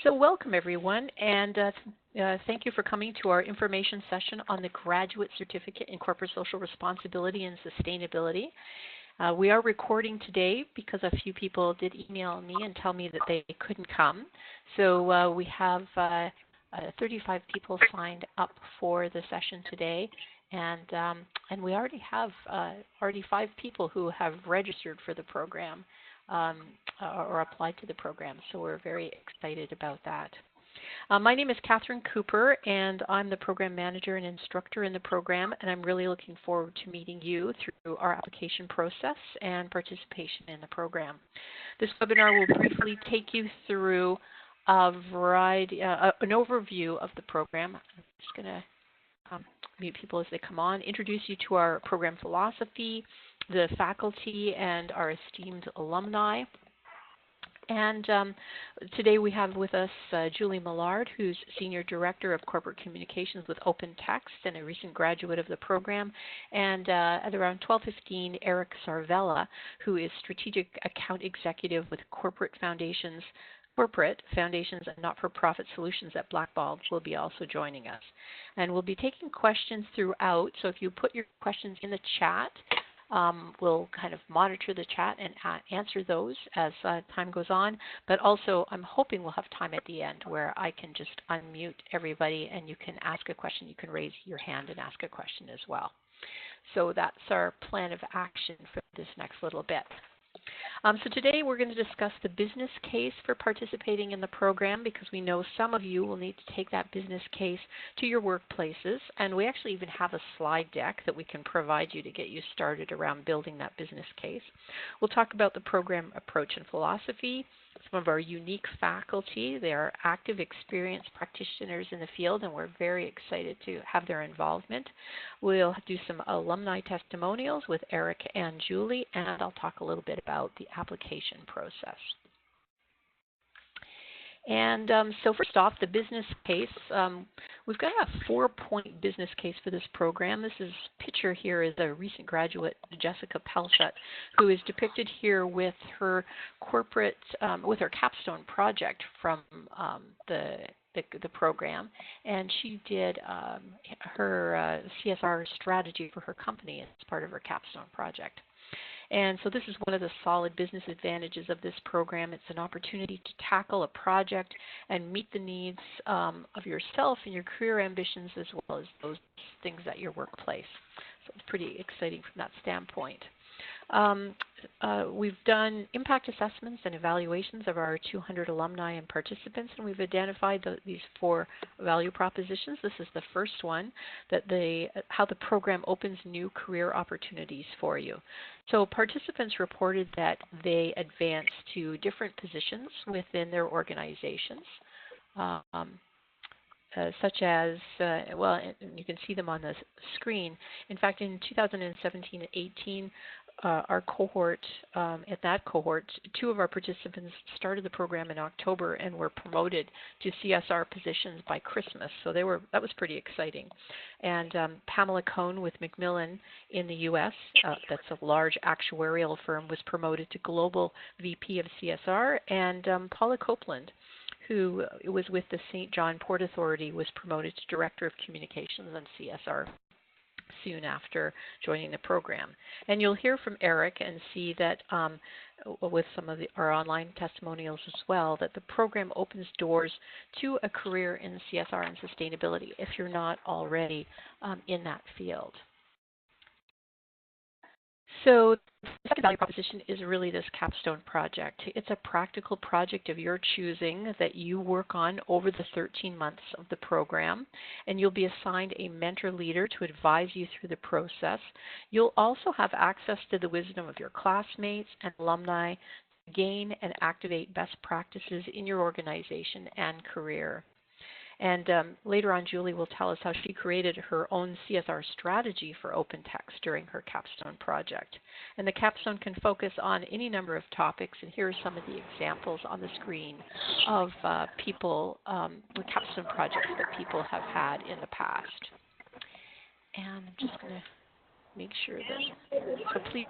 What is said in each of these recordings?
So welcome everyone, and thank you for coming to our information session on the Graduate Certificate in Corporate Social Responsibility and Sustainability. We are recording today because a few people did email me and tell me that they couldn't come. So we have 35 people signed up for the session today, and we already have 5 people who have registered for the program. Or applied to the program, so we're very excited about that. My name is Catherine Cooper, and I'm the program manager and instructor in the program, and I'm really looking forward to meeting you through our application process and participation in the program. This webinar will briefly take you through a variety, an overview of the program. I'm just going to meet people as they come on, introduce you to our program philosophy, the faculty, and our esteemed alumni. And today we have with us Julie Millard, who's Senior Director of Corporate Communications with Open Text and a recent graduate of the program. And at around 12:15, Eric Sarvella, who is Strategic Account Executive with Corporate Foundations and Not-for-Profit Solutions at Blackball, will be also joining us. And we'll be taking questions throughout, so if you put your questions in the chat, we'll kind of monitor the chat and answer those as time goes on. But also, I'm hoping we'll have time at the end where I can just unmute everybody and you can ask a question. You can raise your hand and ask a question as well. So that's our plan of action for this next little bit. So today we're going to discuss the business case for participating in the program, because we know some of you will need to take that business case to your workplaces, and we actually even have a slide deck that we can provide you to get you started around building that business case. We'll talk about the program approach and philosophy, some of our unique faculty. They are active, experienced practitioners in the field, and we're very excited to have their involvement. We'll do some alumni testimonials with Eric and Julie, and I'll talk a little bit about the application process. And so first off, the business case. We've got a 4-point business case for this program. This picture here is a recent graduate, Jessica Pelshut, who is depicted here with her corporate, with her Capstone project from the program, and she did her CSR strategy for her company as part of her Capstone project. And so this is one of the solid business advantages of this program. It's an opportunity to tackle a project and meet the needs of yourself and your career ambitions, as well as those things at your workplace. So it's pretty exciting from that standpoint. We've done impact assessments and evaluations of our 200 alumni and participants, and we've identified these 4 value propositions. This is the first one, that how the program opens new career opportunities for you. So participants reported that they advanced to different positions within their organizations. Such as, well, you can see them on the screen. In fact, in 2017 and 18, our cohort, at that cohort, 2 of our participants started the program in October and were promoted to CSR positions by Christmas. So that was pretty exciting. And Pamela Cohn with Macmillan in the U.S., that's a large actuarial firm, was promoted to Global VP of CSR. And Paula Copeland, who was with the St. John Port Authority, was promoted to Director of Communications and CSR soon after joining the program. And you'll hear from Eric and see that with some of our online testimonials as well, that the program opens doors to a career in CSR and sustainability if you're not already in that field. So the second value proposition is really this Capstone project. It's a practical project of your choosing that you work on over the 13 months of the program, and you'll be assigned a mentor leader to advise you through the process. You'll also have access to the wisdom of your classmates and alumni to gain and activate best practices in your organization and career. And later on, Julie will tell us how she created her own CSR strategy for open text during her Capstone project. And the Capstone can focus on any number of topics, and here are some of the examples on the screen of the Capstone projects that people have had in the past. And I'm just going to make sure that, so please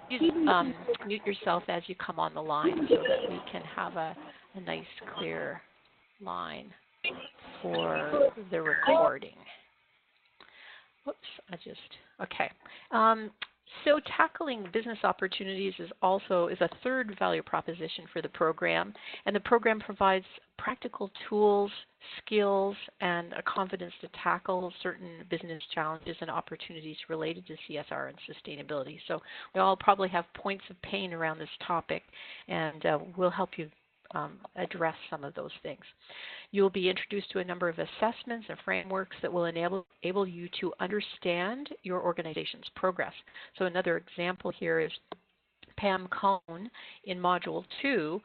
mute yourself as you come on the line so that we can have a nice, clear line for the recording. Whoops, okay. So tackling business opportunities is a third value proposition for the program, and the program provides practical tools, skills, and a confidence to tackle certain business challenges and opportunities related to CSR and sustainability. So we all probably have points of pain around this topic, and we'll help you address some of those things. You'll be introduced to a number of assessments and frameworks that will enable you to understand your organization's progress. So another example here is Pam Cohn in Module 2.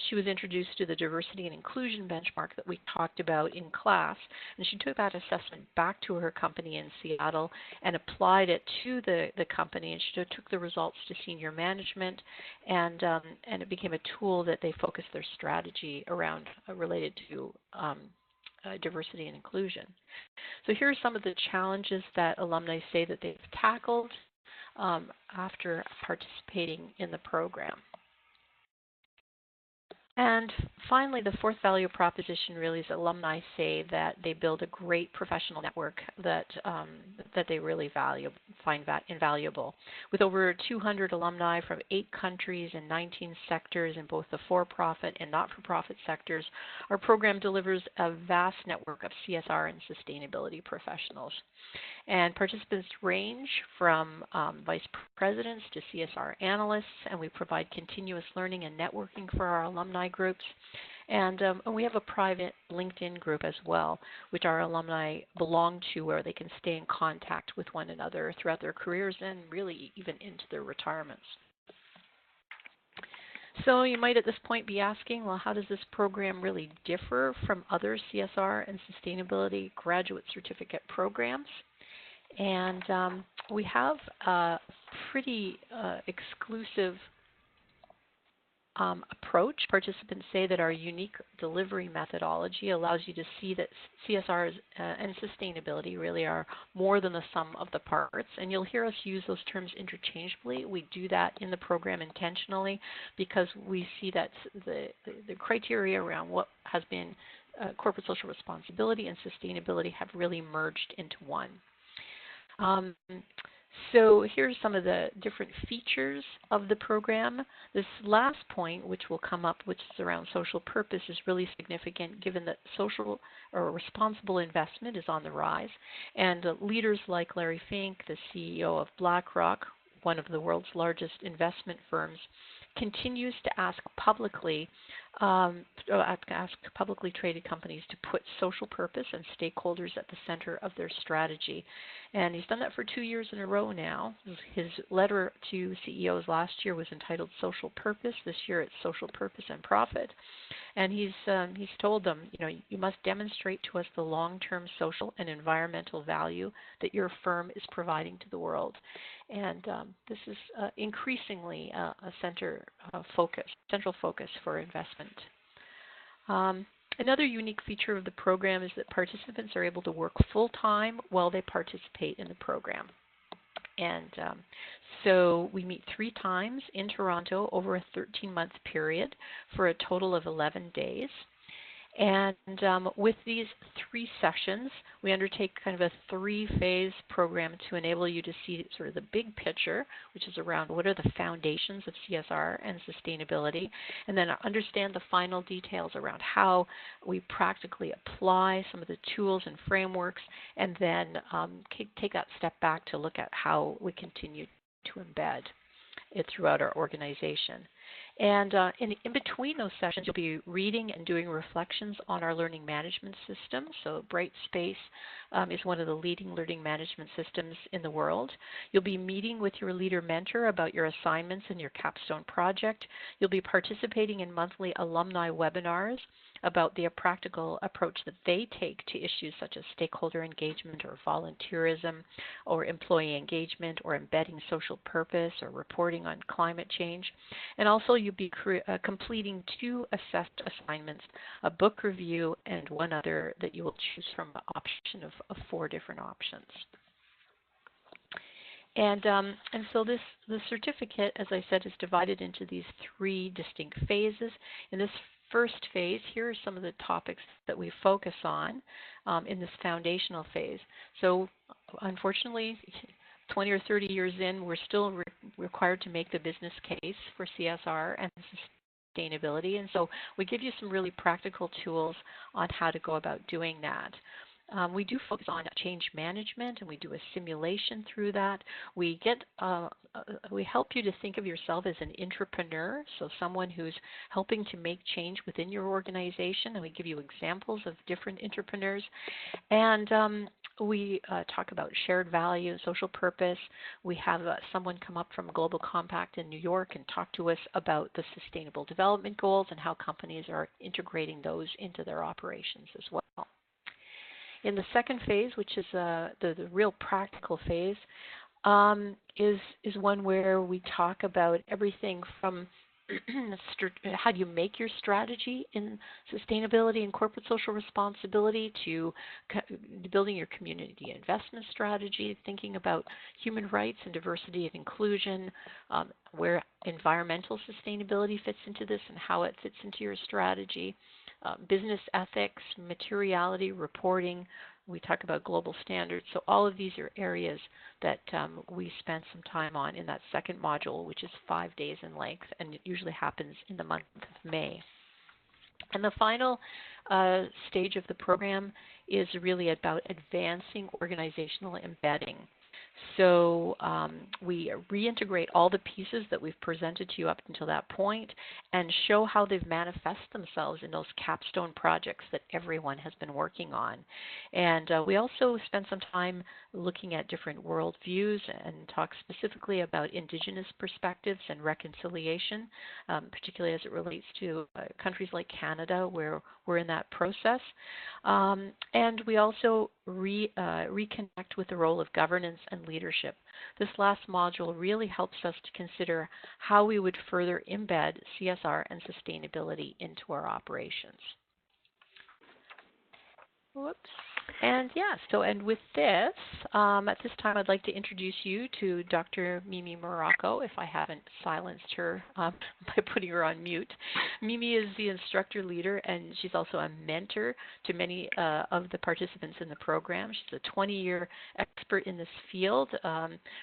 She was introduced to the diversity and inclusion benchmark that we talked about in class, and she took that assessment back to her company in Seattle and applied it to the company, and she took the results to senior management, and it became a tool that they focused their strategy around related to diversity and inclusion. So here are some of the challenges that alumni say that they've tackled after participating in the program. And finally, the fourth value proposition really is alumni say that they build a great professional network that they really find invaluable. With over 200 alumni from 8 countries and 19 sectors in both the for-profit and not-for-profit sectors, our program delivers a vast network of CSR and sustainability professionals. And participants range from vice presidents to CSR analysts, and we provide continuous learning and networking for our alumni groups. And we have a private LinkedIn group as well, which our alumni belong to, where they can stay in contact with one another throughout their careers and really even into their retirements. So you might at this point be asking, well, how does this program really differ from other CSR and sustainability graduate certificate programs? And we have a pretty exclusive approach. Participants say that our unique delivery methodology allows you to see that CSR and sustainability really are more than the sum of the parts. And you'll hear us use those terms interchangeably. We do that in the program intentionally because we see that the criteria around what has been corporate social responsibility and sustainability have really merged into one. So here's some of the different features of the program. This last point, which will come up, which is around social purpose, is really significant given that social or responsible investment is on the rise. And leaders like Larry Fink, the CEO of BlackRock, one of the world's largest investment firms, continues to ask publicly traded companies to put social purpose and stakeholders at the center of their strategy. And he's done that for 2 years in a row now. His letter to CEOs last year was entitled Social Purpose. This year it's Social Purpose and Profit. And he's told them, you must demonstrate to us the long-term social and environmental value that your firm is providing to the world. And this is increasingly a central focus for investment. Another unique feature of the program is that participants are able to work full-time while they participate in the program. And so we meet 3 times in Toronto over a 13-month period for a total of 11 days. And with these 3 sessions, we undertake kind of a 3-phase program to enable you to see sort of the big picture, which is around what are the foundations of CSR and sustainability, and then understand the final details around how we practically apply some of the tools and frameworks, and then take that step back to look at how we continue to embed it throughout our organization. And in between those sessions, you'll be reading and doing reflections on our learning management system. So Brightspace is one of the leading learning management systems in the world. You'll be meeting with your leader mentor about your assignments in your Capstone project. You'll be participating in monthly alumni webinars about the practical approach that they take to issues such as stakeholder engagement or volunteerism or employee engagement or embedding social purpose or reporting on climate change. And also you'll be completing 2 assessed assignments, a book review and one other that you will choose from an option of 4 different options. And so the certificate, as I said, is divided into these 3 distinct phases. In this first phase, here are some of the topics that we focus on in this foundational phase. So unfortunately, 20 or 30 years in, we're still required to make the business case for CSR and sustainability. And so we give you some really practical tools on how to go about doing that. We do focus on change management, and we do a simulation through that. We help you to think of yourself as an intrapreneur, so someone who's helping to make change within your organization, and we give you examples of different intrapreneurs. And we talk about shared value, social purpose. We have someone come up from Global Compact in New York and talk to us about the Sustainable Development Goals and how companies are integrating those into their operations as well. In the second phase, which is the real practical phase, is one where we talk about everything from how do you make your strategy in sustainability and corporate social responsibility to building your community investment strategy, thinking about human rights and diversity and inclusion, where environmental sustainability fits into this and how it fits into your strategy. Business ethics, materiality, reporting. We talk about global standards. So all of these are areas that we spent some time on in that second module, which is 5 days in length, and it usually happens in the month of May. And the final stage of the program is really about advancing organizational embedding. So we reintegrate all the pieces that we've presented to you up until that point and show how they've manifested themselves in those capstone projects that everyone has been working on. And we also spend some time looking at different worldviews and talk specifically about Indigenous perspectives and reconciliation, particularly as it relates to countries like Canada, where we're in that process. And we also reconnect with the role of governance and leadership. This last module really helps us to consider how we would further embed CSR and sustainability into our operations. Whoops. And and with this, at this time I'd like to introduce you to Dr. Mimi Morocco, if I haven't silenced her by putting her on mute. Mimi is the instructor leader, and she's also a mentor to many of the participants in the program. She's a 20-year expert in this field,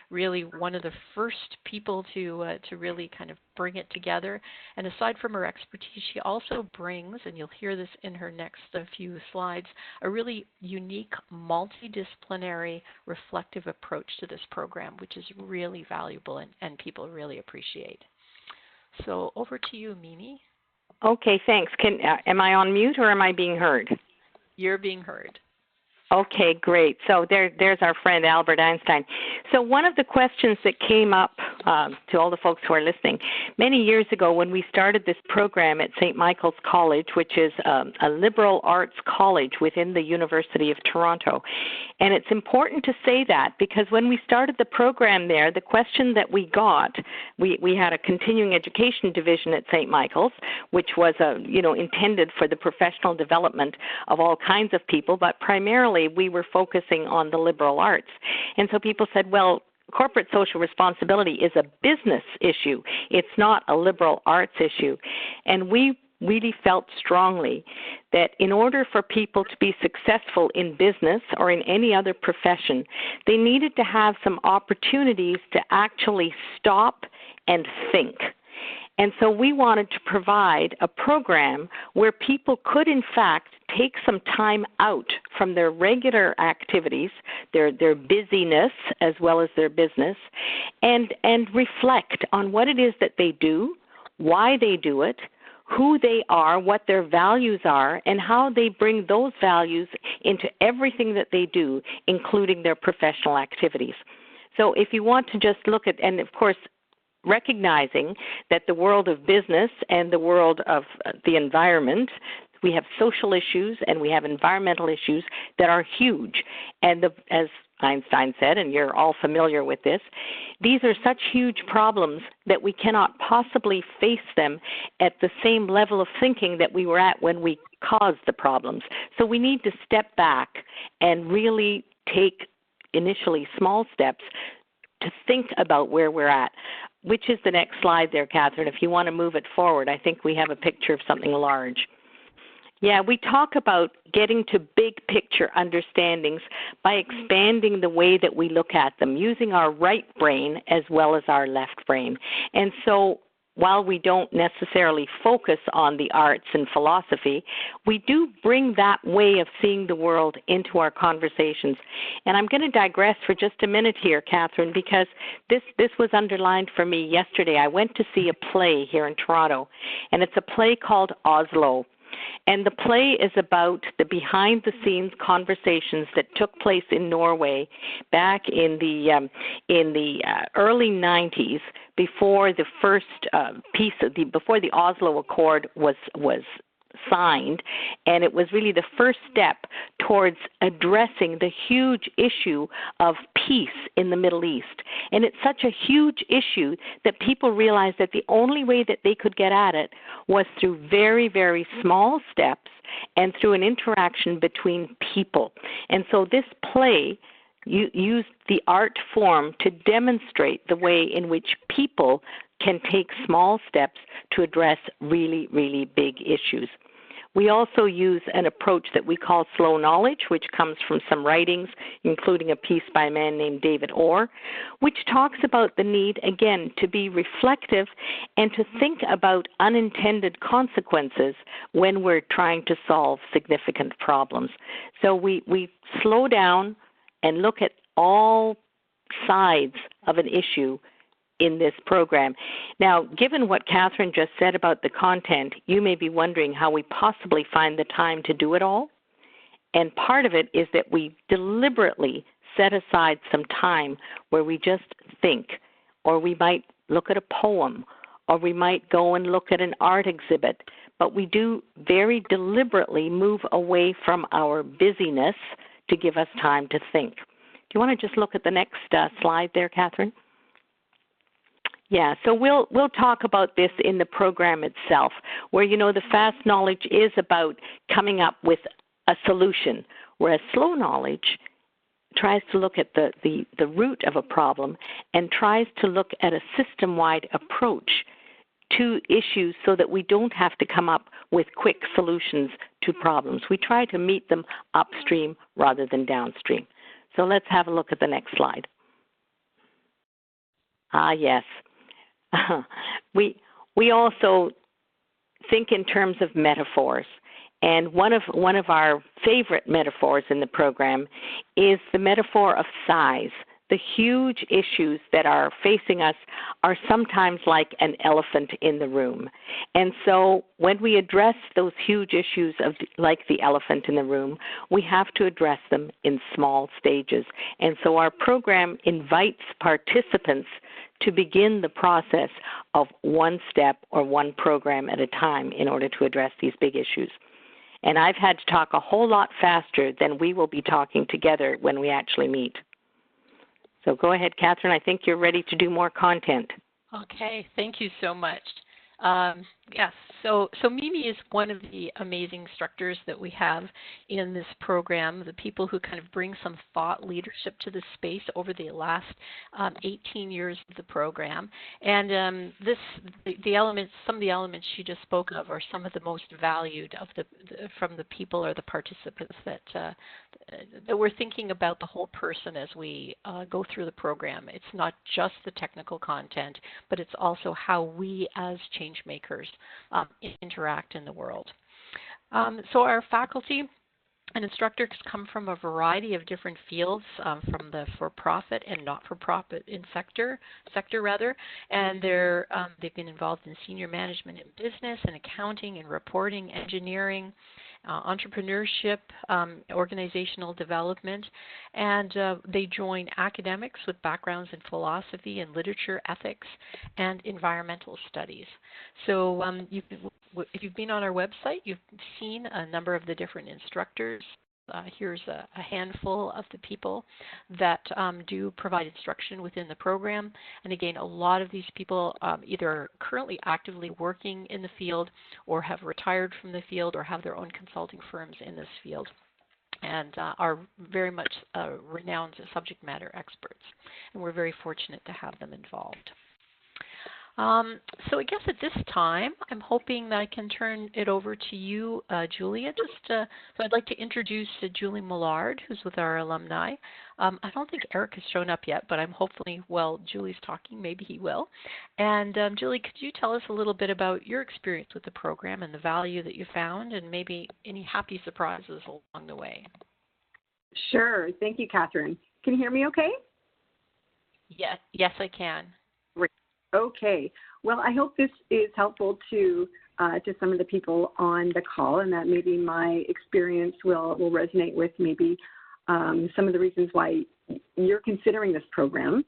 really one of the first people to really kind of bring it together. And aside from her expertise, she also brings, and you'll hear this in her next few slides, a really unique, multidisciplinary, reflective approach to this program, which is really valuable and people really appreciate. So over to you, Mimi. Okay, thanks. Am I on mute or am I being heard? You're being heard. Okay, great. So there's our friend Albert Einstein. So one of the questions that came up to all the folks who are listening, many years ago when we started this program at St. Michael's College, which is a liberal arts college within the University of Toronto. And it's important to say that because when we started the program there, the question that we got, we had a continuing education division at St. Michael's, which was intended for the professional development of all kinds of people, but primarily we were focusing on the liberal arts. And so people said, well, corporate social responsibility is a business issue. It's not a liberal arts issue. And we really felt strongly that in order for people to be successful in business or in any other profession, they needed to have some opportunities to actually stop and think. And so we wanted to provide a program where people could, in fact, take some time out from their regular activities, their busyness as well as their business, and reflect on what it is that they do, why they do it, who they are, what their values are, and how they bring those values into everything that they do, including their professional activities. So if you want to just look at, and of course, recognizing that the world of business and the world of the environment, we have social issues and we have environmental issues that are huge. And as Einstein said, and you're all familiar with this, these are such huge problems that we cannot possibly face them at the same level of thinking that we were at when we caused the problems. So we need to step back and really take initially small steps to think about where we're at. which is the next slide there, Catherine? If you want to move it forward, I think we have a picture of something large. Yeah, we talk about getting to big picture understandings by expanding the way that we look at them, using our right brain as well as our left brain. And so while we don't necessarily focus on the arts and philosophy, we do bring that way of seeing the world into our conversations. And I'm going to digress for just a minute here, Catherine, because this was underlined for me yesterday. I went to see a play here in Toronto, and it's a play called Oslo. And the play is about the behind-the-scenes conversations that took place in Norway back in the early 90s, before the first before the Oslo Accord was signed, and it was really the first step towards addressing the huge issue of peace in the Middle East. And it's such a huge issue that people realized that the only way that they could get at it was through very, very small steps and through an interaction between people. And so this play used the art form to demonstrate the way in which people can take small steps to address really, really big issues. We also use an approach that we call slow knowledge, which comes from some writings, including a piece by a man named David Orr, which talks about the need, again, to be reflective and to think about unintended consequences when we're trying to solve significant problems. So we slow down and look at all sides of an issue in this program. Now, given what Catherine just said about the content, you may be wondering how we possibly find the time to do it all. And part of it is that we deliberately set aside some time where we just think, or we might look at a poem, or we might go and look at an art exhibit, but we do very deliberately move away from our busyness to give us time to think. Do you want to just look at the next slide there, Catherine? Yeah, so we'll talk about this in the program itself, where, the fast knowledge is about coming up with a solution, whereas slow knowledge tries to look at the root of a problem and tries to look at a system-wide approach to issues so that we don't have to come up with quick solutions to problems. We try to meet them upstream rather than downstream. So let's have a look at the next slide. Yes. We also think in terms of metaphors, and one of our favorite metaphors in the program is the metaphor of size. The huge issues that are facing us are sometimes like an elephant in the room. And so when we address those huge issues like the elephant in the room, we have to address them in small stages. And so our program invites participants to begin the process of one step or one program at a time in order to address these big issues. And I've had to talk a whole lot faster than we will be talking together when we actually meet. So go ahead, Catherine. I think you're ready to do more content. Okay, thank you so much. Yes, so Mimi is one of the amazing instructors that we have in this program, the people who kind of bring some thought leadership to the space over the last 18 years of the program. And some of the elements she just spoke of are some of the most valued of from the people or the participants that we're thinking about the whole person as we go through the program. It's not just the technical content, but it's also how we as change makers interact in the world. So our faculty and instructors come from a variety of different fields, from the for-profit and not-for-profit sector, and they've been involved in senior management in business and accounting and reporting, engineering, entrepreneurship, organizational development, and they join academics with backgrounds in philosophy and literature, ethics, and environmental studies. So if you've been on our website, you've seen a number of the different instructors. Here's a handful of the people that do provide instruction within the program. And again, a lot of these people either are currently actively working in the field or have retired from the field or have their own consulting firms in this field and are very much renowned subject matter experts. And we're very fortunate to have them involved. So I guess at this time, I'm hoping that I can turn it over to you, Julia. So I'd like to introduce Julie Millard, who's with our alumni. I don't think Eric has shown up yet, but I'm hopefully, while Julie's talking, maybe he will. And Julie, could you tell us a little bit about your experience with the program and the value that you found, and maybe any happy surprises along the way? Sure. Thank you, Catherine. Can you hear me okay? Yes, I can. Great. Okay. Well, I hope this is helpful to some of the people on the call, and that maybe my experience will resonate with maybe some of the reasons why you're considering this program.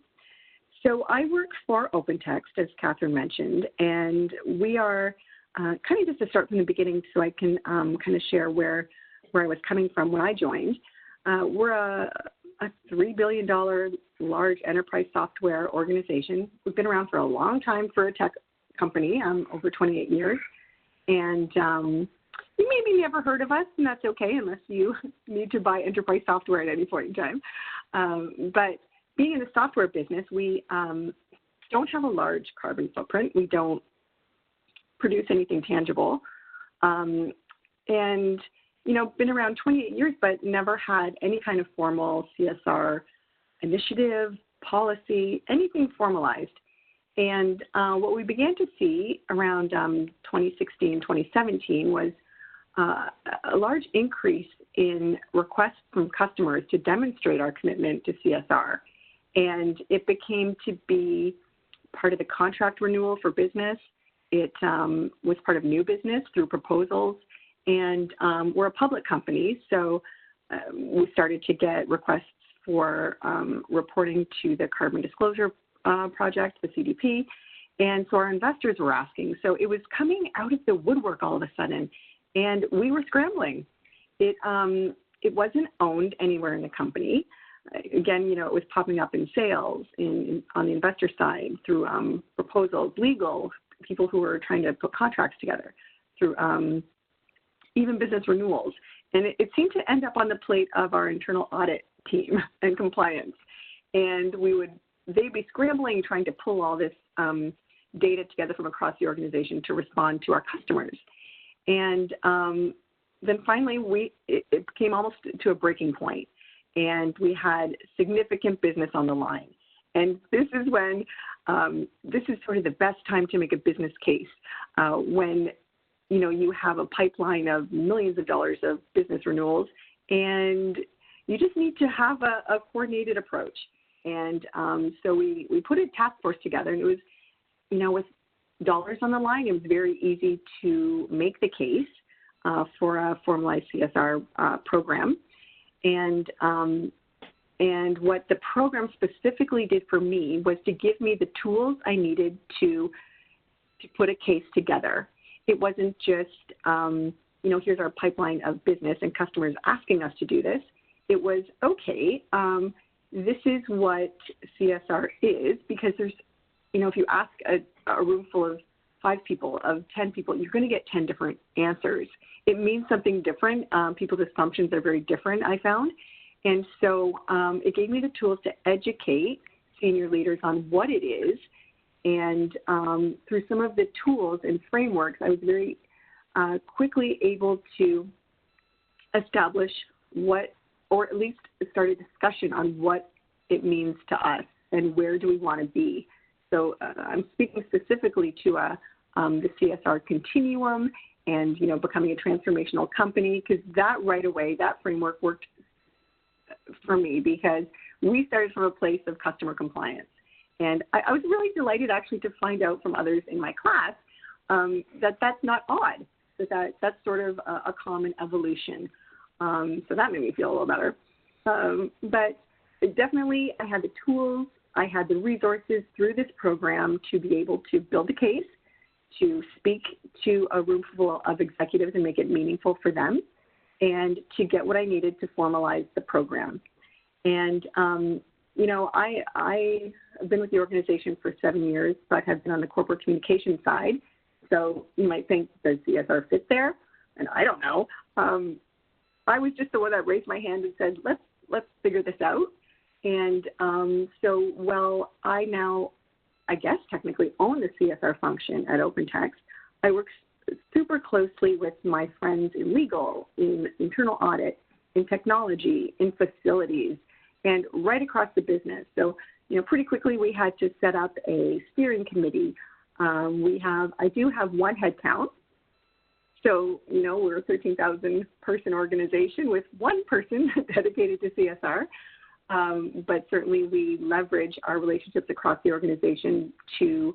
So I work for OpenText, as Catherine mentioned, and we are kind of just to start from the beginning so I can kind of share where I was coming from when I joined. We're a $3 billion large enterprise software organization. We've been around for a long time for a tech company, over 28 years. And you maybe never heard of us, and that's okay unless you need to buy enterprise software at any point in time. But being in the software business, we don't have a large carbon footprint. We don't produce anything tangible. And been around 28 years, but never had any kind of formal CSR initiative, policy, anything formalized. And what we began to see around 2016, 2017 was a large increase in requests from customers to demonstrate our commitment to CSR. And it became to be part of the contract renewal for business. It was part of new business through proposals. And we're a public company, so we started to get requests for reporting to the Carbon Disclosure Project, the CDP, and so our investors were asking. So it was coming out of the woodwork all of a sudden, and we were scrambling. It wasn't owned anywhere in the company. Again, it was popping up in sales, on the investor side, through proposals, legal, people who were trying to put contracts together, through even business renewals. And it seemed to end up on the plate of our internal audit team and compliance. And they'd be scrambling, trying to pull all this data together from across the organization to respond to our customers. And then finally, it came almost to a breaking point, and we had significant business on the line. And this is when, this is sort of the best time to make a business case, when you have a pipeline of millions of dollars of business renewals, and you just need to have a coordinated approach. And so we put a task force together, and it was, with dollars on the line, it was very easy to make the case for a formalized CSR program. And what the program specifically did for me was to give me the tools I needed to put a case together. It wasn't just, here's our pipeline of business and customers asking us to do this. It was, okay, this is what CSR is, because there's, if you ask a room full of 5 people, of 10 people, you're going to get 10 different answers. It means something different. People's assumptions are very different, I found. And so it gave me the tools to educate senior leaders on what it is. And through some of the tools and frameworks, I was very quickly able to establish or at least start a discussion on what it means to us and where do we want to be. So I'm speaking specifically to the CSR continuum and, becoming a transformational company, because that right away, that framework worked for me, because we started from a place of customer compliance. And I was really delighted actually to find out from others in my class that that's not odd, that's sort of a common evolution. So that made me feel a little better. But definitely I had the tools, I had the resources through this program to be able to build a case, to speak to a room full of executives and make it meaningful for them, and to get what I needed to formalize the program. And I have been with the organization for 7 years, but have been on the corporate communication side. So you might think, does CSR fit there? And I don't know. I was just the one that raised my hand and said, let's figure this out. And so while I now I guess, technically own the CSR function at OpenText. I work super closely with my friends in legal, in internal audit, in technology, in facilities, and right across the business. So, pretty quickly we had to set up a steering committee. I do have one headcount. So, we're a 13,000 person organization with one person dedicated to CSR. But certainly we leverage our relationships across the organization to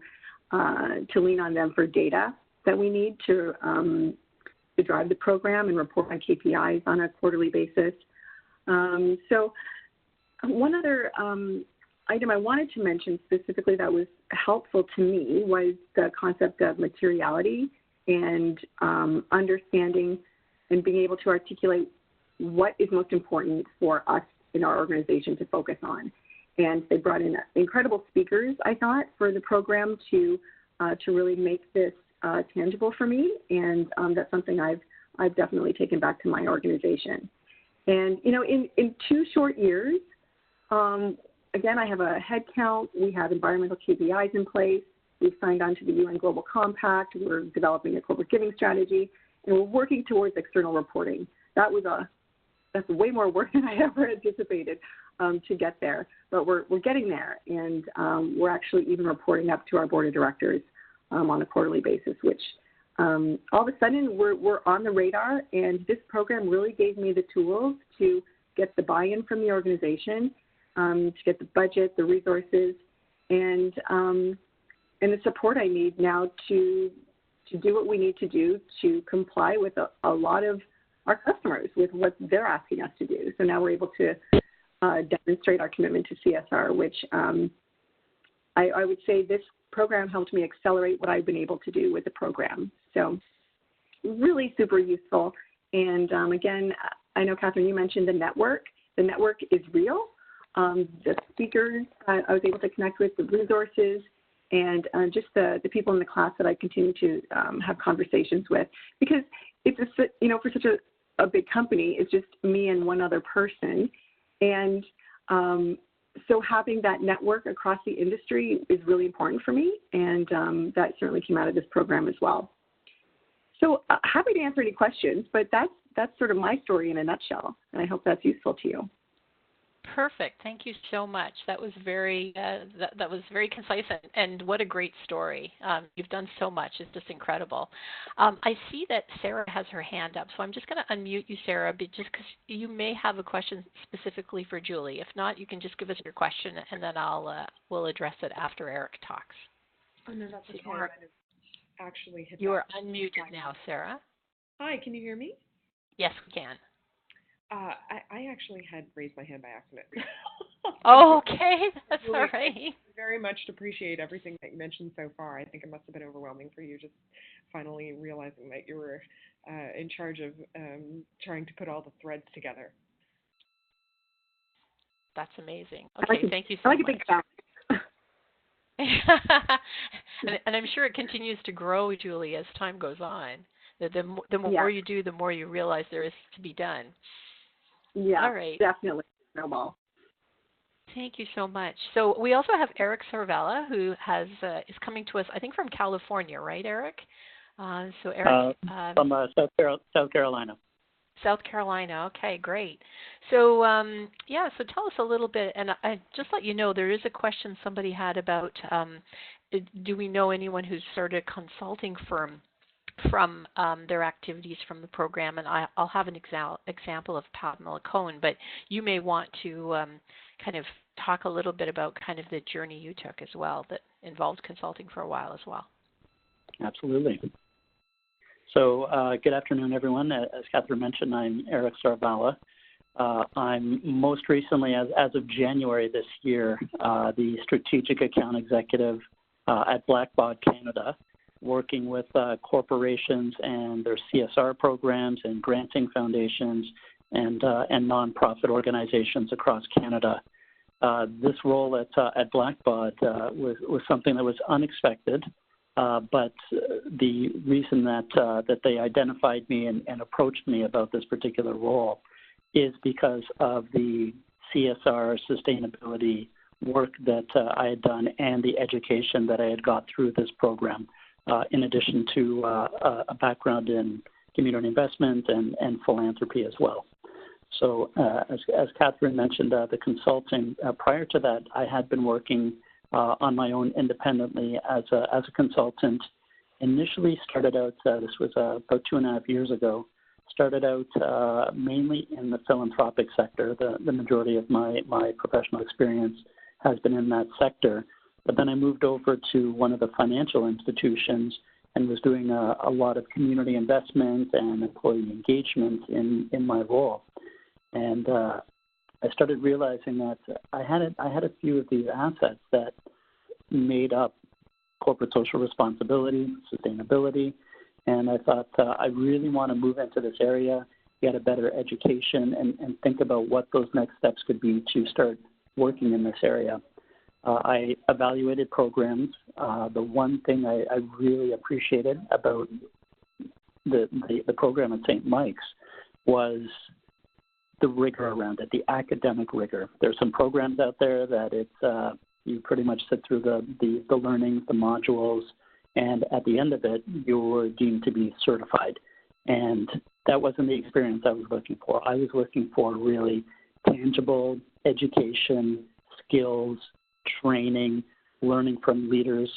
lean on them for data that we need to drive the program and report on KPIs on a quarterly basis. So one other item I wanted to mention specifically that was helpful to me was the concept of materiality and understanding and being able to articulate what is most important for us in our organization to focus on. And they brought in incredible speakers, I thought, for the program to really make this tangible for me, and that's something I've definitely taken back to my organization. And in 2 short years, again, I have a head count. We have environmental KPIs in place. We've signed on to the UN Global Compact. We're developing a corporate giving strategy, and we're working towards external reporting. That's way more work than I ever anticipated to get there, but we're getting there, and we're actually even reporting up to our board of directors on a quarterly basis, which all of a sudden we're on the radar, and this program really gave me the tools to get the buy-in from the organization, to get the budget, the resources, and the support I need now to do what we need to do to comply with a lot of our customers with what they're asking us to do. So now we're able to demonstrate our commitment to CSR, which I would say this program helped me accelerate what I've been able to do with the program. So really super useful. And again, I know, Catherine, you mentioned the network. The network is real. The speakers I was able to connect with, the resources, and just the people in the class that I continue to have conversations with. Because it's, for such a big company, it's just me and one other person. And so having that network across the industry is really important for me, and that certainly came out of this program as well. So happy to answer any questions, but that's sort of my story in a nutshell, and I hope that's useful to you. Perfect. Thank you so much. That was very that was very concise, and what a great story. You've done so much. It's just incredible. I see that Sarah has her hand up, so I'm just going to unmute you, Sarah, but just because you may have a question specifically for Julie. If not, you can just give us your question, and then we'll address it after Eric talks. Oh, no, that's okay. Actually hit you are unmuted now, Sarah. Hi, can you hear me? Yes, we can. I actually had raised my hand by accident. Oh, okay, that's really, all right. I very much appreciate everything that you mentioned so far. I think it must have been overwhelming for you, just finally realizing that you were in charge of trying to put all the threads together. That's amazing. Okay, thank you so much. I like a big family. and I'm sure it continues to grow, Julie, as time goes on. The more you do, the more you realize there is to be done. Yeah, all right. Definitely. Snowball. Thank you so much. So we also have Eric Cervella, who is coming to us, I think, from California, right, Eric? So Eric, from South Carolina. South Carolina. Okay, great. So so tell us a little bit, and I just let you know there is a question somebody had about do we know anyone who's started a consulting firm from their activities from the program, and I'll have an example of Pamela Cohen, but you may want to kind of talk a little bit about kind of the journey you took as well that involved consulting for a while as well. Absolutely. So good afternoon, everyone. As Catherine mentioned, I'm Eric Cervella. I'm most recently, as of January this year, the Strategic Account Executive at Blackbaud Canada, working with corporations and their CSR programs and granting foundations and nonprofit organizations across Canada. This role at Blackbaud was something that was unexpected, but the reason that they identified me and approached me about this particular role is because of the CSR sustainability work that I had done and the education that I had got through this program, in addition to a background in community investment and philanthropy as well. So as Catherine mentioned, the consulting, prior to that, I had been working on my own independently as a consultant. Initially started out, this was about 2.5 years ago, started out mainly in the philanthropic sector. The majority of my professional experience has been in that sector. But then I moved over to one of the financial institutions and was doing a lot of community investment and employee engagement in my role. And I started realizing that I had a few of these assets that made up corporate social responsibility, sustainability, and I thought I really want to move into this area, get a better education, and think about what those next steps could be to start working in this area. I evaluated programs. The one thing I really appreciated about the program at St. Mike's was the rigor around it, the academic rigor. There's some programs out there that it's you pretty much sit through the learnings, the modules, and at the end of it, you're deemed to be certified. And that wasn't the experience I was looking for. I was looking for really tangible education, skills, training, learning from leaders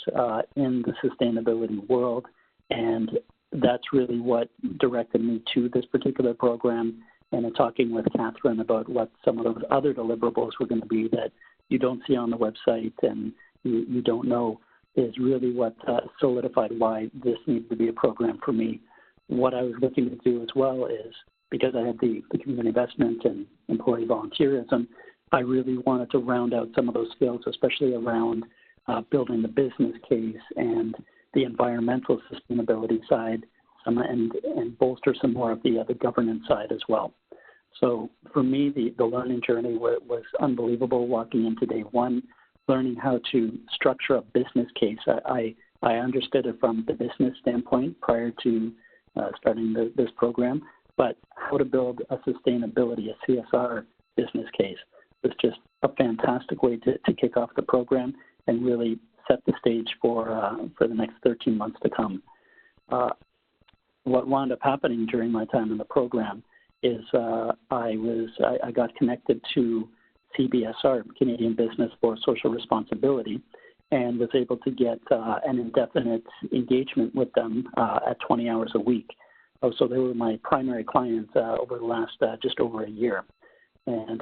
in the sustainability world. And that's really what directed me to this particular program. And in talking with Catherine about what some of those other deliverables were going to be that you don't see on the website and you don't know is really what solidified why this needs to be a program for me. What I was looking to do as well is, because I had the community investment and employee volunteerism, I really wanted to round out some of those skills, especially around building the business case and the environmental sustainability side, and bolster some more of the governance side as well. So for me, the learning journey was unbelievable. Walking into day one, learning how to structure a business case. I understood it from the business standpoint prior to starting this program, but how to build a sustainability, a CSR business case was just a fantastic way to kick off the program and really set the stage for the next 13 months to come. What wound up happening during my time in the program is I got connected to CBSR, Canadian Business for Social Responsibility, and was able to get an indefinite engagement with them at 20 hours a week. So they were my primary clients over the last just over a year. And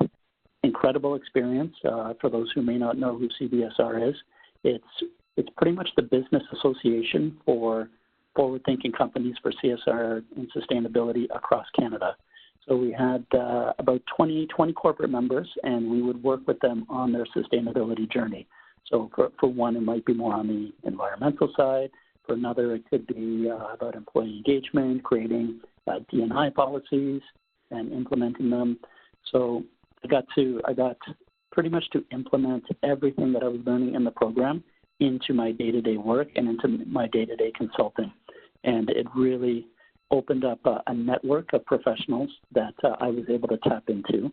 incredible experience. For those who may not know who CBSR is, it's pretty much the business association for forward-thinking companies for CSR and sustainability across Canada. So we had about 20 corporate members, and we would work with them on their sustainability journey. So for one, it might be more on the environmental side. For another, it could be about employee engagement, creating D&I policies and implementing them. So I got pretty much to implement everything that I was learning in the program into my day-to-day work and into my day-to-day consulting. And it really opened up a network of professionals that I was able to tap into.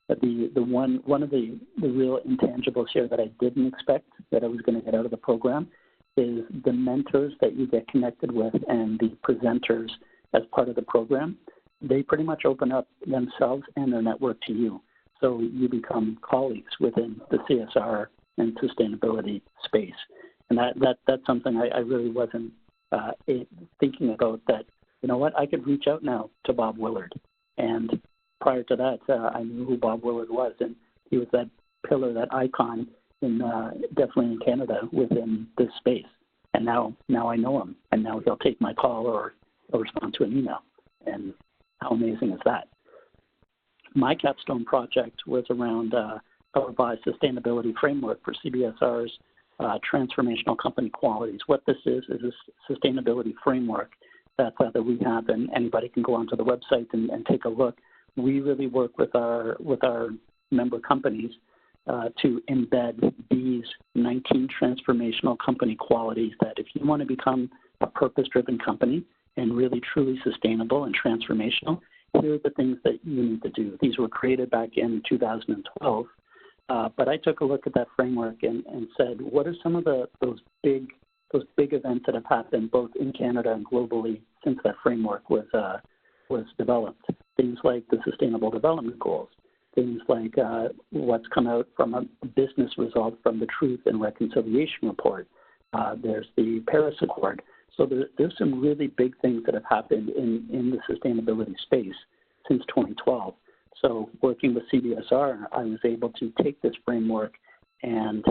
One of the real intangibles here that I didn't expect that I was going to get out of the program is the mentors that you get connected with and the presenters as part of the program. They pretty much open up themselves and their network to you. So you become colleagues within the CSR and sustainability space. And that's something I really wasn't thinking about, that, you know what, I could reach out now to Bob Willard. And prior to that, I knew who Bob Willard was, and he was that pillar, that icon in definitely in Canada within this space. And now I know him, and now he'll take my call or respond to an email. And how amazing is that? My Capstone project was around powered by sustainability framework for CBSR's transformational company qualities. What this is a sustainability framework that we have, and anybody can go onto the website and take a look. We really work with our member companies to embed these 19 transformational company qualities that if you want to become a purpose-driven company and really truly sustainable and transformational, here are the things that you need to do. These were created back in 2012 But I took a look at that framework and said, what are some of those big events that have happened both in Canada and globally since that framework was developed? Things like the Sustainable Development Goals, things like what's come out from a business result from the Truth and Reconciliation Report. There's the Paris Accord. So there's some really big things that have happened in the sustainability space since 2012. So working with CBSR, I was able to take this framework and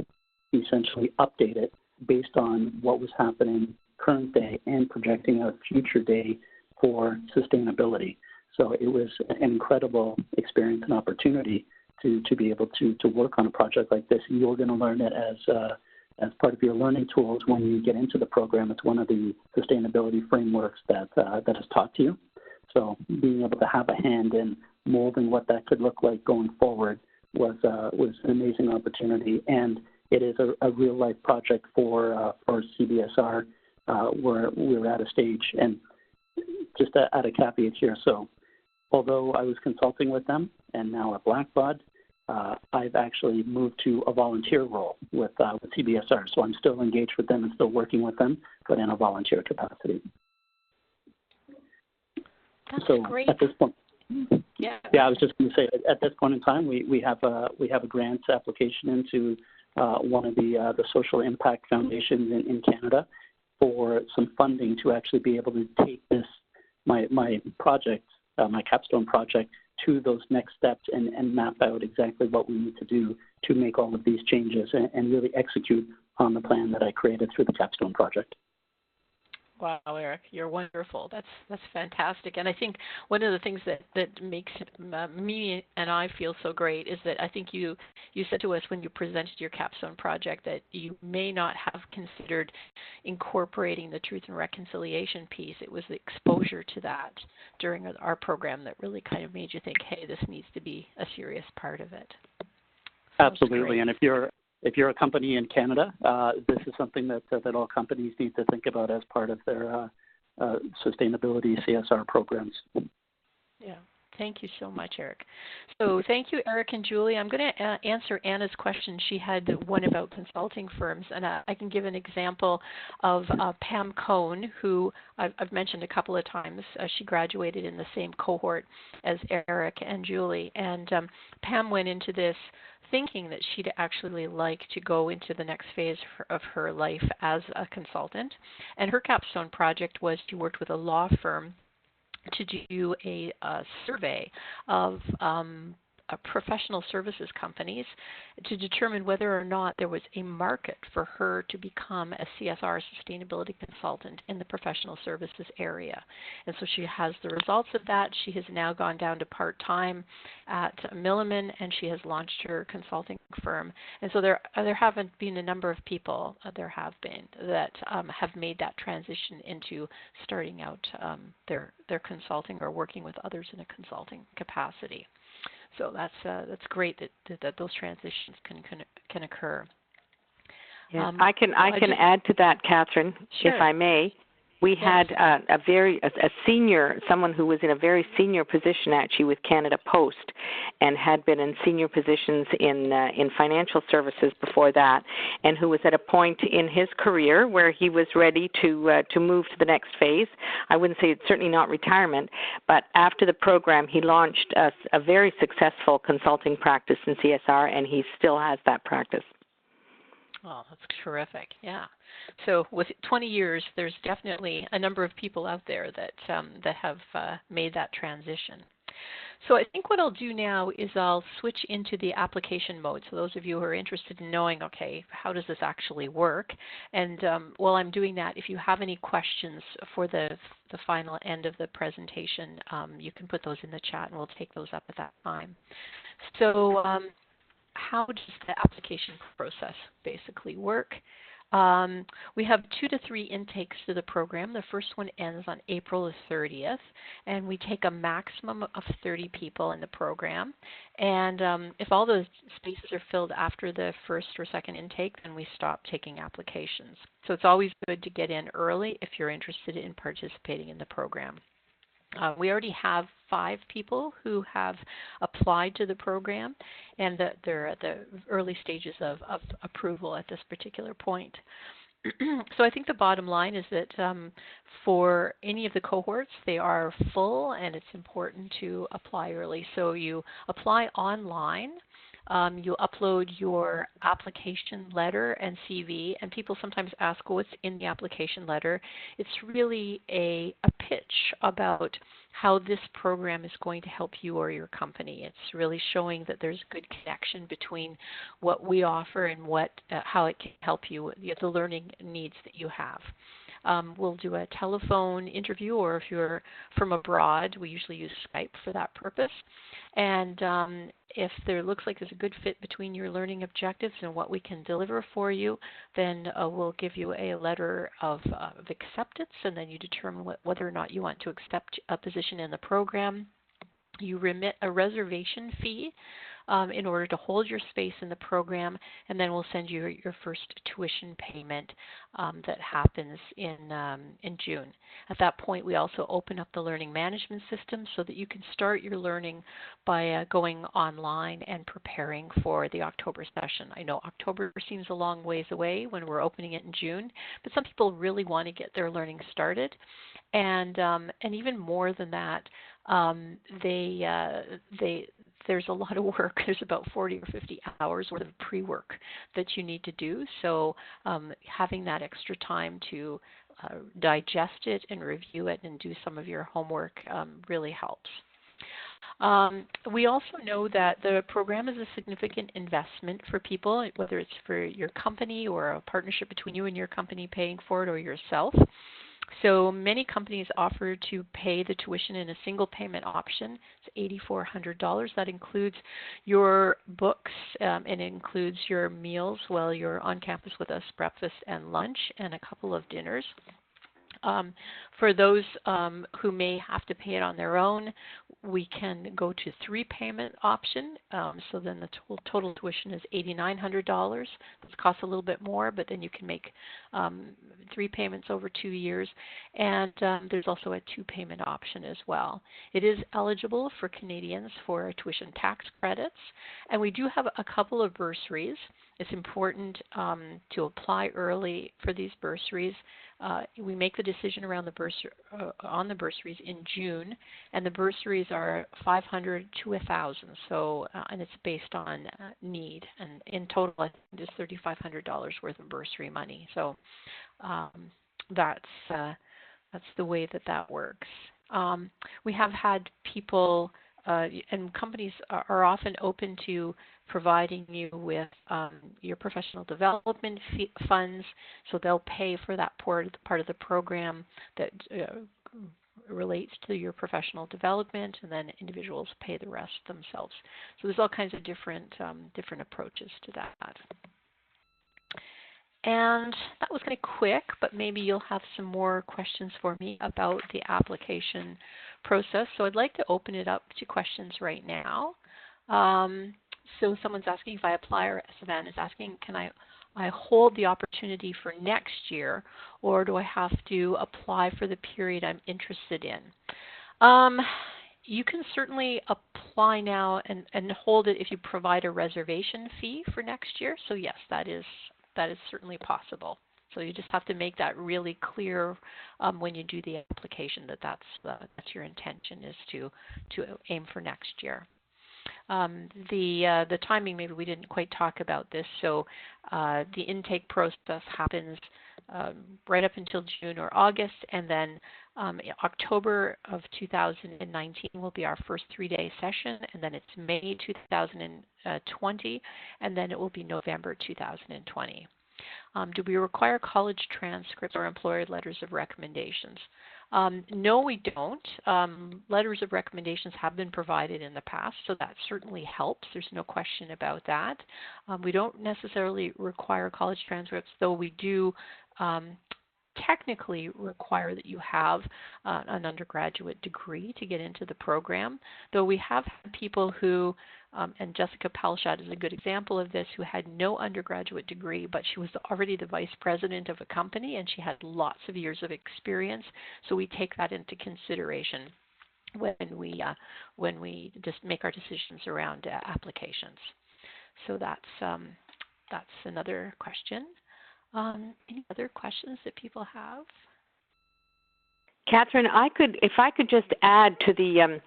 essentially update it based on what was happening current day and projecting out future day for sustainability. So it was an incredible experience and opportunity to be able to work on a project like this. And you're going to learn it as part of your learning tools when you get into the program. It's one of the sustainability frameworks that is taught to you. So being able to have a hand in molding what that could look like going forward was an amazing opportunity. And it is a real life project for CBSR where we're at a stage. And just to add a caveat here, so although I was consulting with them and now at Blackbaud, I've actually moved to a volunteer role with CBSR. So I'm still engaged with them and still working with them, but in a volunteer capacity. That's so great. At this point, yeah, I was just going to say at this point in time, we have a grants application into one of the social impact foundations in Canada for some funding to actually be able to take this my project, my Capstone project, to those next steps and map out exactly what we need to do to make all of these changes and really execute on the plan that I created through the Capstone project. Wow, Eric, you're wonderful. That's fantastic. And I think one of the things that makes me and I feel so great is that I think you said to us when you presented your Capstone project that you may not have considered incorporating the Truth and Reconciliation piece. It was the exposure to that during our program that really kind of made you think, hey, this needs to be a serious part of it. Absolutely. And if you're a company in Canada, this is something that all companies need to think about as part of their sustainability CSR programs. Yeah. Thank you so much, Eric. So thank you, Eric and Julie. I'm going to answer Anna's question. She had one about consulting firms, and I can give an example of Pam Cohn, who I've mentioned a couple of times. She graduated in the same cohort as Eric and Julie, and Pam went into this thinking that she'd actually like to go into the next phase of her life as a consultant. And her Capstone project was she worked with a law firm to do a survey of professional services companies to determine whether or not there was a market for her to become a CSR sustainability consultant in the professional services area. And so she has the results of that. She has now gone down to part-time at Milliman, and she has launched her consulting firm. And so there haven't been a number of people, there have been, that have made that transition into starting out their consulting or working with others in a consulting capacity. So that's great that those transitions can occur. Yeah, I can add to that, Catherine, sure. if I may. We had a senior, someone who was in a very senior position actually with Canada Post, and had been in senior positions in financial services before that, and who was at a point in his career where he was ready to move to the next phase. I wouldn't say it's certainly not retirement, but after the program, he launched a very successful consulting practice in CSR, and he still has that practice. Oh, that's terrific. Yeah. So with 20 years, there's definitely a number of people out there that have made that transition. So I think what I'll do now is I'll switch into the application mode. So those of you who are interested in knowing, okay, how does this actually work? And while I'm doing that, if you have any questions for the final end of the presentation, you can put those in the chat and we'll take those up at that time. So how does the application process basically work? We have 2 to 3 intakes to the program. The first one ends on April the 30th, and we take a maximum of 30 people in the program. And if all those spaces are filled after the first or second intake, then we stop taking applications. So it's always good to get in early if you're interested in participating in the program. We already have 5 people who have applied to the program, and they're at the early stages of approval at this particular point. So I think the bottom line is that for any of the cohorts, they are full, and it's important to apply early. So you apply online. You upload your application letter and CV, and people sometimes ask, what's in the application letter? It's really a pitch about how this program is going to help you or your company. It's really showing that there's a good connection between what we offer and how it can help you with the learning needs that you have. We'll do a telephone interview, or if you're from abroad, we usually use Skype for that purpose. And if there looks like there's a good fit between your learning objectives and what we can deliver for you, then we'll give you a letter of acceptance, and then you determine whether or not you want to accept a position in the program. You remit a reservation fee in order to hold your space in the program, and then we'll send you your first tuition payment that happens in June. At that point, we also open up the learning management system so that you can start your learning by going online and preparing for the October session. I know October seems a long ways away when we're opening it in June, but some people really want to get their learning started, and even more than that, there's a lot of work. There's about 40 or 50 hours worth of pre-work that you need to do. So having that extra time to digest it and review it and do some of your homework really helps. We also know that the program is a significant investment for people, whether it's for your company or a partnership between you and your company paying for it, or yourself. So many companies offer to pay the tuition in a single payment option. It's $8,400. That includes your books, and it includes your meals while you're on campus with us, breakfast and lunch, and a couple of dinners. For those who may have to pay it on their own, we can go to 3-payment option. So then the total tuition is $8,900. This costs a little bit more, but then you can make 3 payments over 2 years. And there's also a 2-payment option as well. It is eligible for Canadians for tuition tax credits. And we do have a couple of bursaries. It's important to apply early for these bursaries. We make the decision around on the bursaries in June, and the bursaries are $500 to $1,000. So, and it's based on need. And in total, I think there's $3,500 worth of bursary money. So that's the way that works. We have had people, and companies are often open to providing you with your professional development funds, so they'll pay for that part of the program that relates to your professional development, and then individuals pay the rest themselves. So there's all kinds of different approaches to that. And that was kind of quick, but maybe you'll have some more questions for me about the application process. So I'd like to open it up to questions right now. So someone's asking if I apply, or Savannah is asking, can I hold the opportunity for next year, or do I have to apply for the period I'm interested in? You can certainly apply now and hold it if you provide a reservation fee for next year. So yes, that is certainly possible. So you just have to make that really clear when you do the application that's your intention, is to aim for next year. The timing, maybe we didn't quite talk about this. So the intake process happens right up until June or August, and then October of 2019 will be our first 3-day session, and then it's May 2020, and then it will be November 2020. Do we require college transcripts or employer letters of recommendations? No, we don't. Letters of recommendations have been provided in the past, so that certainly helps. There's no question about that. We don't necessarily require college transcripts, though we do technically require that you have an undergraduate degree to get into the program, though we have had people who, and Jessica Palshad is a good example of this, who had no undergraduate degree, but she was already the vice president of a company and she had lots of years of experience, so we take that into consideration. when we just make our decisions around applications. So that's another question. Any other questions that people have? Catherine, if I could just add to the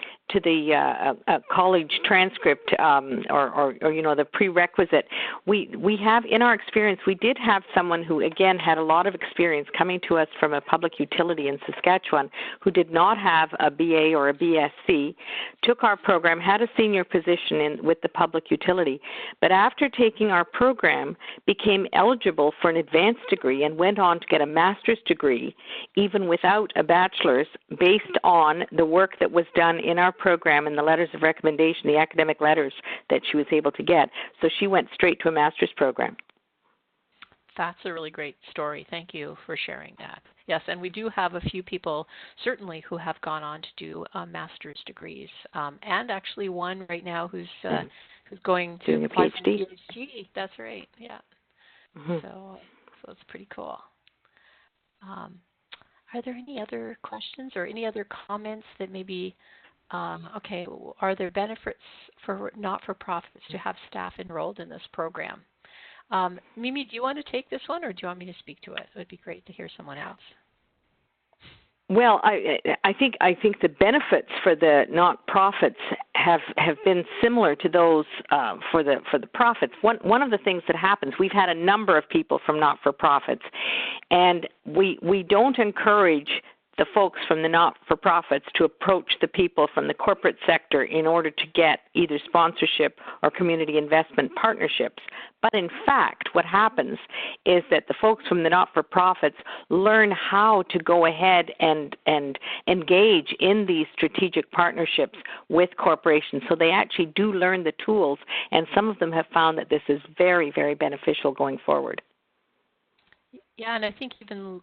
college transcript or the prerequisite. We have in our experience, we did have someone who again had a lot of experience coming to us from a public utility in Saskatchewan who did not have a BA or a BSc, took our program, had a senior position with the public utility, but after taking our program became eligible for an advanced degree and went on to get a master's degree even without a bachelor's based on the work that was done in our program and the letters of recommendation, the academic letters that she was able to get. So she went straight to a master's program. That's a really great story. Thank you for sharing that. Yes, and we do have a few people certainly who have gone on to do master's degrees, and actually one right now who's going to apply for a PhD. That's right. Yeah. Mm-hmm. So it's pretty cool. Are there any other questions or any other comments that maybe, okay, are there benefits for not-for-profits to have staff enrolled in this program? Mimi, do you want to take this one or do you want me to speak to it? It would be great to hear someone else. Well, I think the benefits for the not-profits have been similar to those for the profits. One of the things that happens, we've had a number of people from not-for-profits, and we don't encourage the folks from the not-for-profits to approach the people from the corporate sector in order to get either sponsorship or community investment partnerships. But in fact, what happens is that the folks from the not-for-profits learn how to go ahead and engage in these strategic partnerships with corporations. So they actually do learn the tools, and some of them have found that this is very, very beneficial going forward. Yeah, and I think even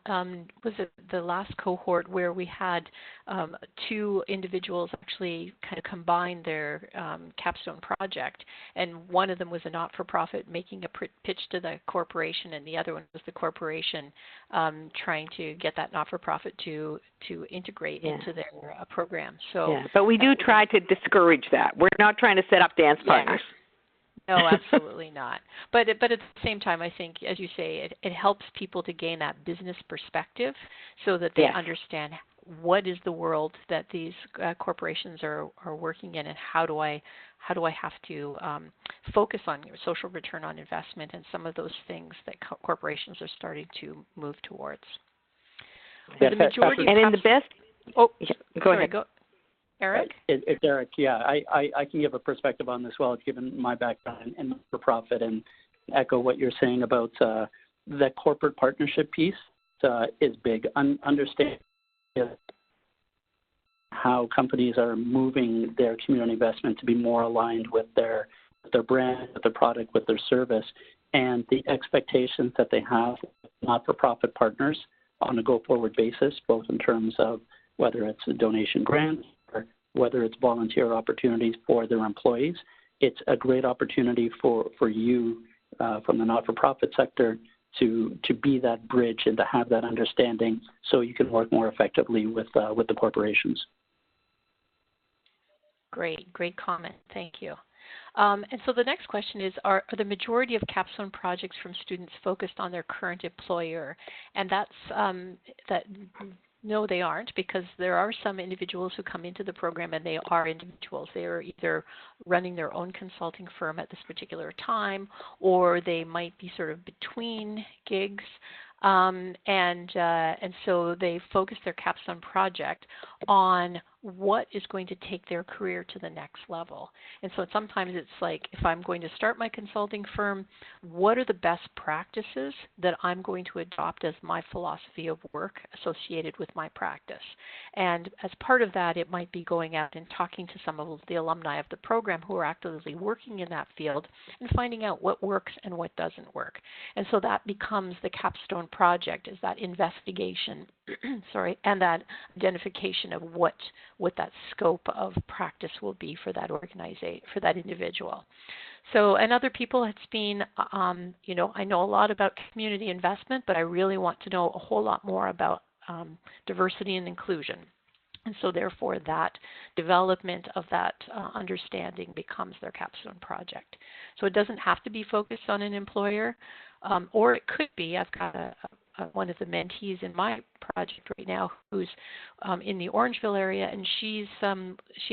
was it the last cohort where we had two individuals actually kind of combine their Capstone project, and one of them was a not-for-profit making a pitch to the corporation, and the other one was the corporation trying to get that not-for-profit to integrate into their program. So, yeah, but we do try to discourage that. We're not trying to set up dance partners. No, absolutely not. But at the same time, I think, as you say, it helps people to gain that business perspective so that they understand what is the world that these corporations are working in, and how do I have to focus on your social return on investment and some of those things that corporations are starting to move towards. Yeah, the majority and in the best. Oh, go ahead. Go. Eric? It's Eric. Yeah, I can give a perspective on this as well, given my background in for-profit, and echo what you're saying about the corporate partnership piece is big. Understand how companies are moving their community investment to be more aligned with their brand, with their product, with their service, and the expectations that they have with not-for-profit partners on a go-forward basis, both in terms of whether it's a donation grant, whether it's volunteer opportunities for their employees. It's a great opportunity for you from the not-for-profit sector to be that bridge and to have that understanding so you can work more effectively with the corporations. Great comment. Thank you. And so the next question is, are the majority of Capstone projects from students focused on their current employer? And that's no, they aren't, because there are some individuals who come into the program and they are individuals. They are either running their own consulting firm at this particular time, or they might be sort of between gigs. And so they focus their Capstone project on what is going to take their career to the next level. And so sometimes it's like, if I'm going to start my consulting firm, what are the best practices that I'm going to adopt as my philosophy of work associated with my practice? And as part of that, it might be going out and talking to some of the alumni of the program who are actively working in that field and finding out what works and what doesn't work. And so that becomes the Capstone project, is that investigation, and that identification of what that scope of practice will be for that organization, for that individual. So, and other people, it's been, I know a lot about community investment, but I really want to know a whole lot more about diversity and inclusion. And so therefore that development of that understanding becomes their capstone project. So it doesn't have to be focused on an employer, or it could be. I've got one of the mentees in my project right now who's in the Orangeville area, and she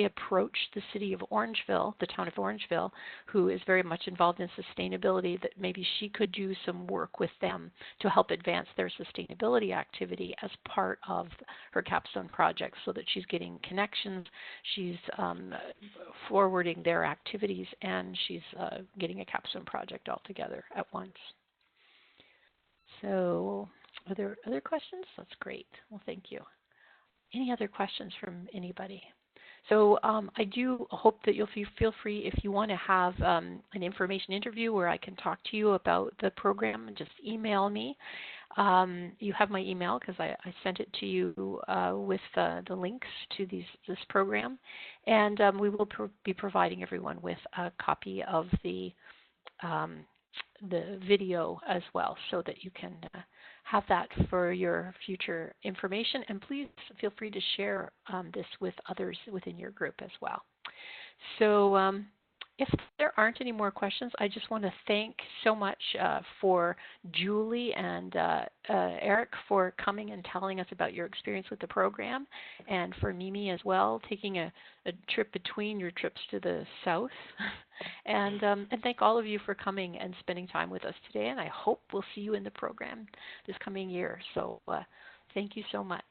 approached the city of Orangeville, the town of Orangeville, who is very much involved in sustainability, that maybe she could do some work with them to help advance their sustainability activity as part of her capstone project, so that she's getting connections, she's forwarding their activities, and she's getting a capstone project all together at once. So are there other questions? That's great. Well, thank you. Any other questions from anybody? So I do hope that you'll feel free, if you want to have an information interview where I can talk to you about the program, just email me. You have my email because I sent it to you with the links to this program. And we will be providing everyone with a copy of the video as well, so that you can have that for your future information. And please feel free to share this with others within your group as well. So if there aren't any more questions, I just want to thank so much for Julie and Eric for coming and telling us about your experience with the program, and for Mimi as well, taking a trip between your trips to the south. And thank all of you for coming and spending time with us today, and I hope we'll see you in the program this coming year. So thank you so much.